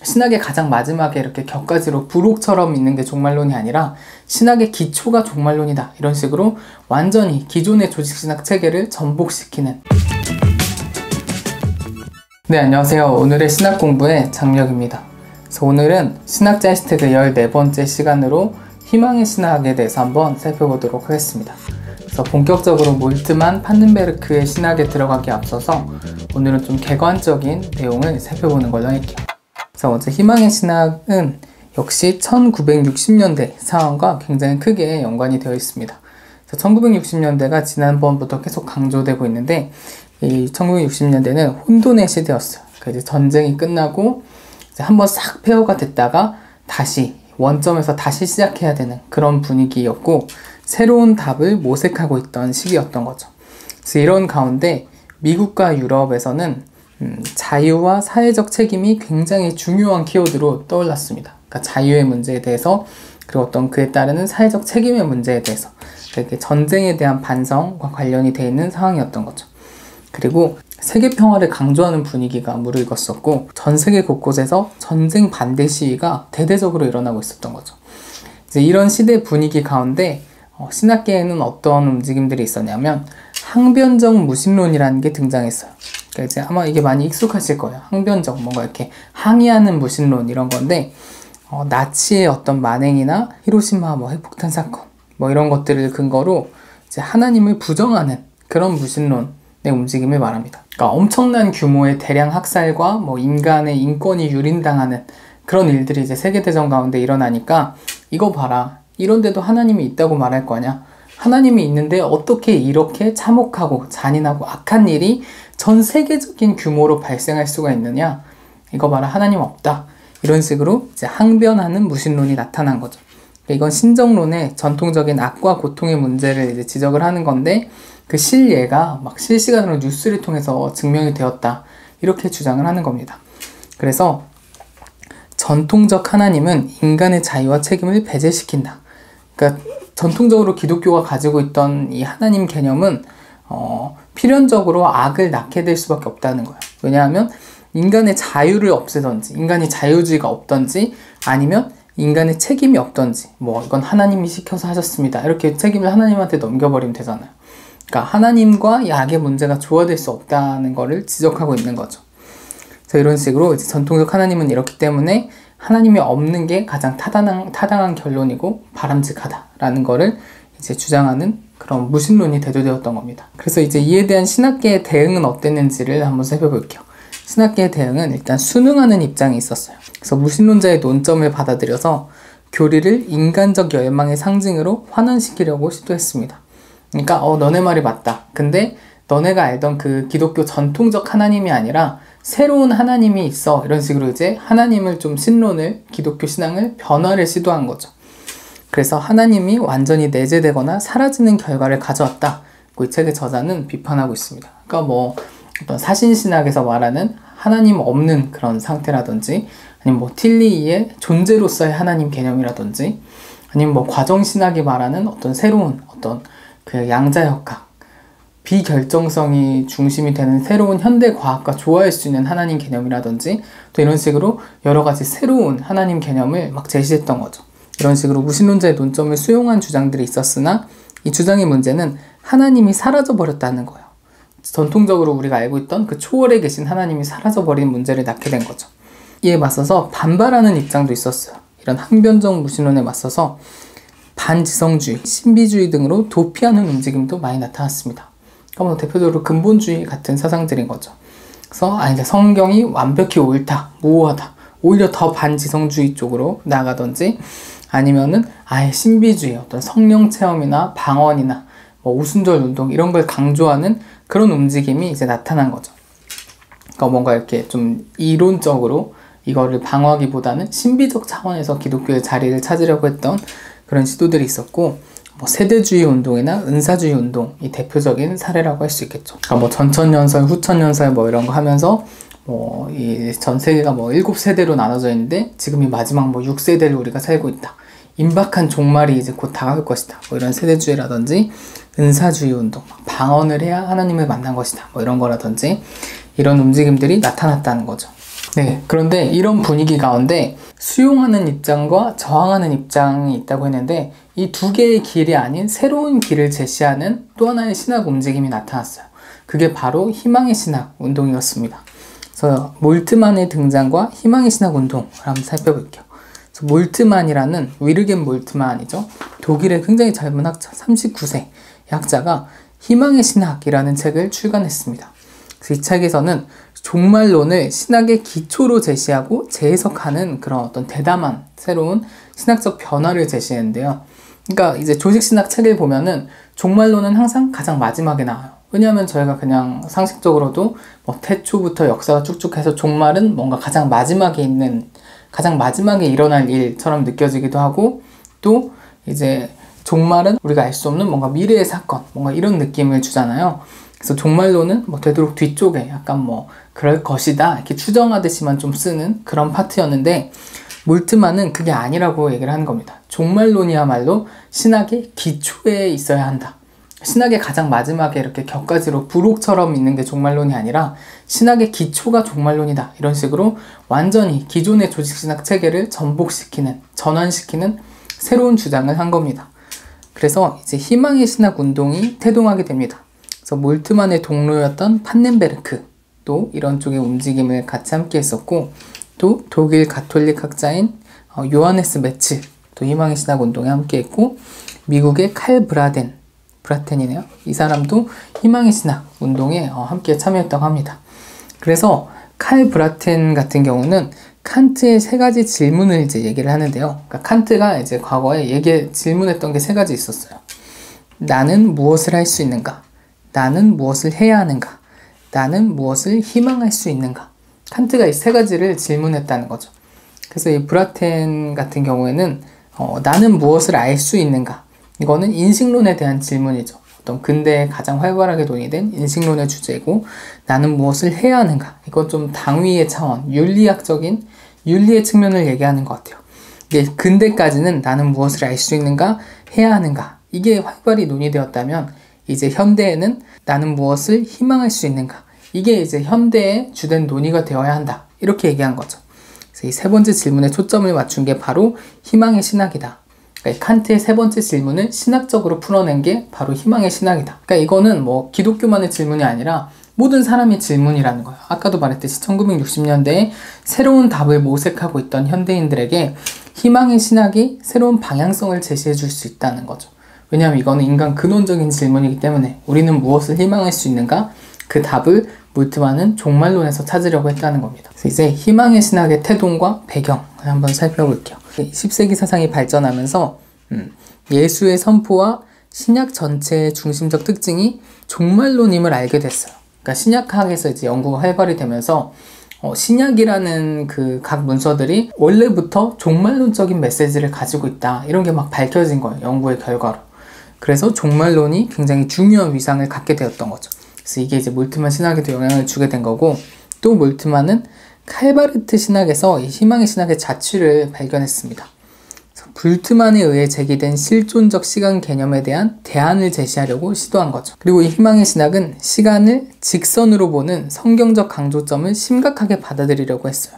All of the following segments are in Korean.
신학의 가장 마지막에 이렇게 격가지로 부록처럼 있는 게 종말론이 아니라 신학의 기초가 종말론이다, 이런 식으로 완전히 기존의 조직신학 체계를 전복시키는. 네, 안녕하세요. 오늘의 신학 공부의 장력입니다. 그래서 오늘은 신학자 해시태그 14번째 시간으로 희망의 신학에 대해서 한번 살펴보도록 하겠습니다. 그래서 본격적으로 몰트만 판넨베르크의 신학에 들어가기 앞서서 오늘은 좀 객관적인 내용을 살펴보는 걸로 할게요. 그래서 먼저 희망의 신학은 역시 1960년대 상황과 굉장히 크게 연관이 되어 있습니다. 그래서 1960년대가 지난번부터 계속 강조되고 있는데, 이 1960년대는 혼돈의 시대였어요. 그러니까 이제 전쟁이 끝나고 이제 한번 싹 폐허가 됐다가 다시 원점에서 다시 시작해야 되는 그런 분위기였고, 새로운 답을 모색하고 있던 시기였던 거죠. 그래서 이런 가운데 미국과 유럽에서는 자유와 사회적 책임이 굉장히 중요한 키워드로 떠올랐습니다. 그러니까 자유의 문제에 대해서, 그리고 어떤 그에 따르는 사회적 책임의 문제에 대해서, 이렇게 전쟁에 대한 반성과 관련이 되어 있는 상황이었던 거죠. 그리고 세계 평화를 강조하는 분위기가 무르익었었고, 전 세계 곳곳에서 전쟁 반대 시위가 대대적으로 일어나고 있었던 거죠. 이제 이런 시대 분위기 가운데 신학계에는 어떤 움직임들이 있었냐면 항변적 무신론이라는 게 등장했어요. 그러니까 이제 아마 이게 많이 익숙하실 거예요. 항변적, 뭔가 이렇게 항의하는 무신론, 이런 건데, 나치의 어떤 만행이나 히로시마 핵폭탄 사건 이런 것들을 근거로 이제 하나님을 부정하는 그런 무신론의 움직임을 말합니다. 그러니까 엄청난 규모의 대량 학살과 인간의 인권이 유린당하는 그런 일들이 이제 세계대전 가운데 일어나니까, 이거 봐라, 이런데도 하나님이 있다고 말할 거냐? 하나님이 있는데 어떻게 이렇게 참혹하고 잔인하고 악한 일이 전 세계적인 규모로 발생할 수가 있느냐? 이거 봐라, 하나님 없다. 이런 식으로 이제 항변하는 무신론이 나타난 거죠. 이건 신정론의 전통적인 악과 고통의 문제를 이제 지적을 하는 건데, 그 실예가 실시간으로 뉴스를 통해서 증명이 되었다, 이렇게 주장을 하는 겁니다. 그래서 전통적 하나님은 인간의 자유와 책임을 배제시킨다. 그러니까 전통적으로 기독교가 가지고 있던 이 하나님 개념은 필연적으로 악을 낳게 될 수밖에 없다는 거예요. 왜냐하면 인간의 자유를 없애던지, 인간이 자유주의가 없던지, 아니면 인간의 책임이 없던지, 이건 하나님이 시켜서 하셨습니다, 이렇게 책임을 하나님한테 넘겨버리면 되잖아요. 그러니까 하나님과 이 악의 문제가 조화될 수 없다는 거를 지적하고 있는 거죠. 그래서 이런 식으로 이제 전통적 하나님은 이렇기 때문에 하나님이 없는 게 가장 타당한 결론이고 바람직하다라는 거를 이제 주장하는 그런 무신론이 대두되었던 겁니다. 그래서 이제 이에 대한 신학계의 대응은 어땠는지를 한번 살펴볼게요. 신학계의 대응은 일단 순응하는 입장이 있었어요. 그래서 무신론자의 논점을 받아들여서 교리를 인간적 열망의 상징으로 환원시키려고 시도했습니다. 그러니까 너네 말이 맞다. 근데 너네가 알던 그 기독교 전통적 하나님이 아니라 새로운 하나님이 있어. 이런 식으로 이제 하나님을 좀 신론을, 기독교 신앙을 변화를 시도한 거죠. 그래서 하나님이 완전히 내재되거나 사라지는 결과를 가져왔다, 이 책의 저자는 비판하고 있습니다. 그러니까 어떤 사신신학에서 말하는 하나님 없는 그런 상태라든지, 아니면 틸리이의 존재로서의 하나님 개념이라든지, 아니면 과정신학이 말하는 어떤 새로운 어떤 그 양자역학, 비결정성이 중심이 되는 새로운 현대 과학과 조화할 수 있는 하나님 개념이라든지, 또 이런 식으로 여러 가지 새로운 하나님 개념을 제시했던 거죠. 이런 식으로 무신론자의 논점을 수용한 주장들이 있었으나, 이 주장의 문제는 하나님이 사라져버렸다는 거예요. 전통적으로 우리가 알고 있던 그 초월에 계신 하나님이 사라져버린 문제를 낳게 된 거죠. 이에 맞서서 반발하는 입장도 있었어요. 이런 항변적 무신론에 맞서서 반지성주의, 신비주의 등으로 도피하는 움직임도 많이 나타났습니다. 그러니까 대표적으로 근본주의 같은 사상들인 거죠. 그래서 이제 성경이 완벽히 옳다, 모호하다, 오히려 더 반지성주의 쪽으로 나가든지, 아니면은 아예 신비주의, 어떤 성령 체험이나 방언이나 오순절 운동, 이런 걸 강조하는 그런 움직임이 이제 나타난 거죠. 그러니까 뭔가 이렇게 좀 이론적으로 이거를 방어하기보다는 신비적 차원에서 기독교의 자리를 찾으려고 했던 그런 시도들이 있었고, 세대주의 운동이나 은사주의 운동이 대표적인 사례라고 할 수 있겠죠. 그러니까 전천년설, 후천년설 이런 거 하면서 이 전 세계가 7세대로 나눠져 있는데 지금이 마지막 6세대를 우리가 살고 있다. 임박한 종말이 이제 곧 다가올 것이다. 이런 세대주의라든지 은사주의 운동, 방언을 해야 하나님을 만난 것이다. 이런 거라든지 이런 움직임들이 나타났다는 거죠. 네, 그런데 이런 분위기 가운데 수용하는 입장과 저항하는 입장이 있다고 했는데 이 두 개의 길이 아닌 새로운 길을 제시하는 또 하나의 신학 움직임이 나타났어요. 그게 바로 희망의 신학 운동이었습니다. 그래서 몰트만의 등장과 희망의 신학 운동을 한번 살펴볼게요. 몰트만이라는 위르겐 몰트만이죠. 독일의 굉장히 젊은 학자, 39세 학자가 희망의 신학이라는 책을 출간했습니다. 그래서 이 책에서는 종말론을 신학의 기초로 제시하고 재해석하는 그런 어떤 대담한 새로운 신학적 변화를 제시했는데요. 그러니까 이제 조직신학 책을 보면은 종말론은 항상 가장 마지막에 나와요. 왜냐하면 저희가 그냥 상식적으로도 뭐 태초부터 역사가 쭉쭉 해서 종말은 뭔가 가장 마지막에 일어날 일처럼 느껴지기도 하고, 또 이제 종말은 우리가 알 수 없는 뭔가 미래의 사건, 뭔가 이런 느낌을 주잖아요. 그래서 종말론은 뭐 되도록 뒤쪽에 약간 뭐 그럴 것이다 이렇게 추정하듯이만 좀 쓰는 그런 파트였는데, 몰트만은 그게 아니라고 얘기를 하는 겁니다. 종말론이야말로 신학의 기초에 있어야 한다. 신학의 가장 마지막에 이렇게 격가지로 부록처럼 있는 게 종말론이 아니라 신학의 기초가 종말론이다. 이런 식으로 완전히 기존의 조직신학 체계를 전환시키는 새로운 주장을 한 겁니다. 그래서 이제 희망의 신학 운동이 태동하게 됩니다. 그래서 몰트만의 동료였던 판넨베르크 또 이런 쪽의 움직임을 같이 함께 했었고, 또 독일 가톨릭 학자인 요하네스 메츠 또 희망의 신학 운동에 함께 했고, 미국의 칼 브라텐이네요. 이 사람도 희망의 신학 운동에 함께 참여했다고 합니다. 그래서 칼 브라텐 같은 경우는 칸트의 세 가지 질문을 이제 얘기를 하는데요. 그러니까 칸트가 이제 과거에 질문했던 게 세 가지 있었어요. 나는 무엇을 할 수 있는가? 나는 무엇을 해야 하는가? 나는 무엇을 희망할 수 있는가? 칸트가 이 세 가지를 질문했다는 거죠. 그래서 이 브라텐 같은 경우에는 나는 무엇을 알 수 있는가? 이거는 인식론에 대한 질문이죠. 어떤 근대에 가장 활발하게 논의된 인식론의 주제고, 나는 무엇을 해야 하는가? 이건 좀 당위의 차원, 윤리의 측면을 얘기하는 것 같아요. 이게 근대까지는 나는 무엇을 알 수 있는가? 해야 하는가? 이게 활발히 논의되었다면, 이제 현대에는 나는 무엇을 희망할 수 있는가? 이게 이제 현대의 주된 논의가 되어야 한다. 이렇게 얘기한 거죠. 그래서 이 세 번째 질문에 초점을 맞춘 게 바로 희망의 신학이다. 그러니까 칸트의 세 번째 질문을 신학적으로 풀어낸 게 바로 희망의 신학이다. 그러니까 이거는 뭐 기독교만의 질문이 아니라 모든 사람의 질문이라는 거예요. 아까도 말했듯이 1960년대에 새로운 답을 모색하고 있던 현대인들에게 희망의 신학이 새로운 방향성을 제시해 줄 수 있다는 거죠. 왜냐하면 이거는 인간 근원적인 질문이기 때문에 우리는 무엇을 희망할 수 있는가? 그 답을 몰트만은 종말론에서 찾으려고 했다는 겁니다. 그래서 이제 희망의 신학의 태동과 배경을 한번 살펴볼게요. 10세기 사상이 발전하면서 예수의 선포와 신약 전체의 중심적 특징이 종말론임을 알게 됐어요. 그러니까 신약학에서 이제 연구가 활발히 되면서 신약이라는 그 각 문서들이 원래부터 종말론적인 메시지를 가지고 있다. 이런 게 막 밝혀진 거예요. 연구의 결과로. 그래서 종말론이 굉장히 중요한 위상을 갖게 되었던 거죠. 그래서 이게 이제 몰트만 신학에도 영향을 주게 된 거고, 또 몰트만은 칼바르트 신학에서 이 희망의 신학의 자취를 발견했습니다. 불트만에 의해 제기된 실존적 시간 개념에 대한 대안을 제시하려고 시도한 거죠. 그리고 이 희망의 신학은 시간을 직선으로 보는 성경적 강조점을 심각하게 받아들이려고 했어요.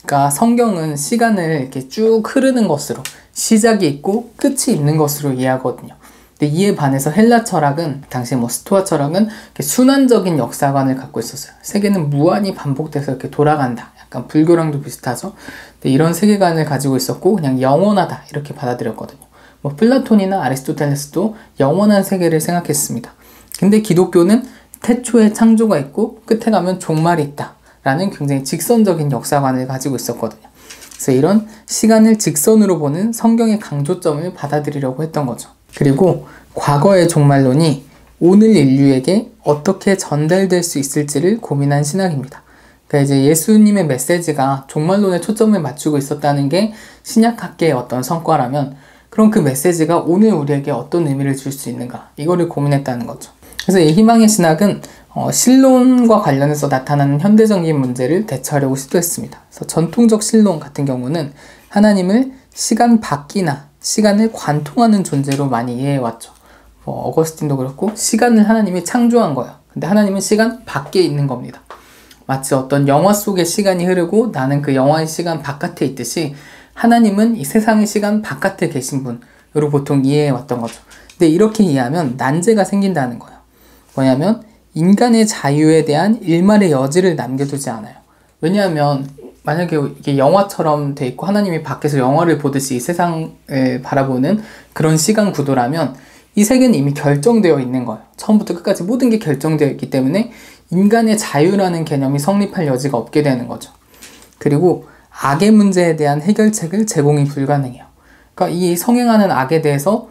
그러니까 성경은 시간을 이렇게 쭉 흐르는 것으로, 시작이 있고 끝이 있는 것으로 이해하거든요. 근데 이에 반해서 헬라 철학은, 당시 뭐 스토아 철학은 이렇게 순환적인 역사관을 갖고 있었어요. 세계는 무한히 반복돼서 이렇게 돌아간다. 약간 불교랑도 비슷하죠. 근데 이런 세계관을 가지고 있었고, 그냥 영원하다 이렇게 받아들였거든요. 뭐 플라톤이나 아리스토텔레스도 영원한 세계를 생각했습니다. 근데 기독교는 태초에 창조가 있고 끝에 가면 종말이 있다 라는 굉장히 직선적인 역사관을 가지고 있었거든요. 그래서 이런 시간을 직선으로 보는 성경의 강조점을 받아들이려고 했던 거죠. 그리고 과거의 종말론이 오늘 인류에게 어떻게 전달될 수 있을지를 고민한 신학입니다. 그러니까 이제 예수님의 메시지가 종말론에 초점을 맞추고 있었다는 게 신약학계의 어떤 성과라면, 그럼 그 메시지가 오늘 우리에게 어떤 의미를 줄 수 있는가, 이거를 고민했다는 거죠. 그래서 이 희망의 신학은 신론과 관련해서 나타나는 현대적인 문제를 대처하려고 시도했습니다. 그래서 전통적 신론 같은 경우는 하나님을 시간 밖이나 시간을 관통하는 존재로 많이 이해해왔죠. 어거스틴도 그렇고, 시간을 하나님이 창조한 거예요. 근데 하나님은 시간 밖에 있는 겁니다. 마치 어떤 영화 속의 시간이 흐르고 나는 그 영화의 시간 바깥에 있듯이 하나님은 이 세상의 시간 바깥에 계신 분으로 보통 이해해 왔던 거죠. 근데 이렇게 이해하면 난제가 생긴다는 거예요. 뭐냐면 인간의 자유에 대한 일말의 여지를 남겨두지 않아요. 왜냐하면 만약에 이게 영화처럼 돼 있고 하나님이 밖에서 영화를 보듯이 이 세상을 바라보는 그런 시간 구도라면 이 세계는 이미 결정되어 있는 거예요. 처음부터 끝까지 모든 게 결정되어 있기 때문에 인간의 자유라는 개념이 성립할 여지가 없게 되는 거죠. 그리고 악의 문제에 대한 해결책을 제공이 불가능해요. 그러니까 이 성행하는 악에 대해서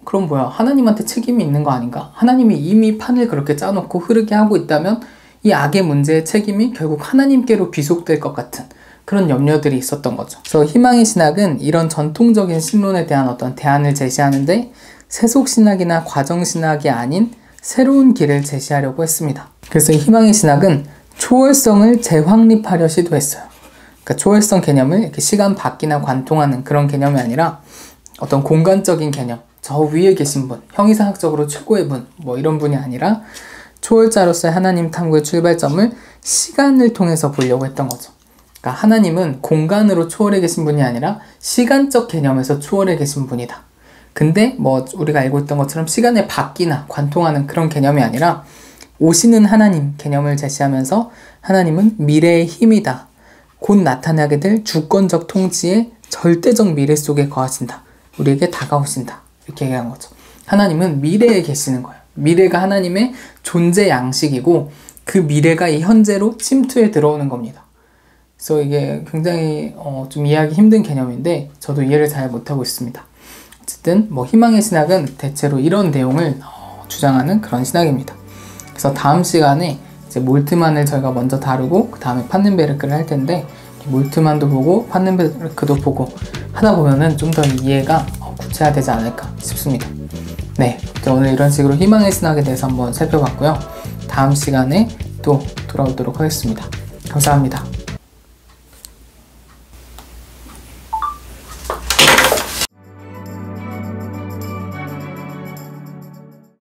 그럼 뭐야? 하나님한테 책임이 있는 거 아닌가? 하나님이 이미 판을 그렇게 짜놓고 흐르게 하고 있다면 이 악의 문제의 책임이 결국 하나님께로 귀속될 것 같은 그런 염려들이 있었던 거죠. 그래서 희망의 신학은 이런 전통적인 신론에 대한 어떤 대안을 제시하는데 세속신학이나 과정신학이 아닌 새로운 길을 제시하려고 했습니다. 그래서 이 희망의 신학은 초월성을 재확립하려 시도했어요. 그러니까 초월성 개념을 이렇게 시간 밖이나 관통하는 그런 개념이 아니라 어떤 공간적인 개념, 저 위에 계신 분, 형이상학적으로 최고의 분, 뭐 이런 분이 아니라 초월자로서의 하나님 탐구의 출발점을 시간을 통해서 보려고 했던 거죠. 그러니까 하나님은 공간으로 초월해 계신 분이 아니라 시간적 개념에서 초월해 계신 분이다. 근데 뭐 우리가 알고 있던 것처럼 시간의 밖이나 관통하는 그런 개념이 아니라 오시는 하나님 개념을 제시하면서 하나님은 미래의 힘이다. 곧 나타나게 될 주권적 통치의 절대적 미래 속에 거하신다. 우리에게 다가오신다. 이렇게 얘기한 거죠. 하나님은 미래에 계시는 거예요. 미래가 하나님의 존재 양식이고 그 미래가 이 현재로 침투해 들어오는 겁니다. 그래서 이게 굉장히 좀 이해하기 힘든 개념인데 저도 이해를 잘 못하고 있습니다. 어쨌든 뭐 희망의 신학은 대체로 이런 내용을 주장하는 그런 신학입니다. 그래서 다음 시간에 이제 몰트만을 저희가 먼저 다루고 그 다음에 판넨베르크를 할 텐데 몰트만도 보고 판넨베르크도 보고 하다 보면은 좀 더 이해가 구체화되지 않을까 싶습니다. 네, 오늘 이런 식으로 희망의 신학에 대해서 한번 살펴봤고요. 다음 시간에 또 돌아오도록 하겠습니다. 감사합니다.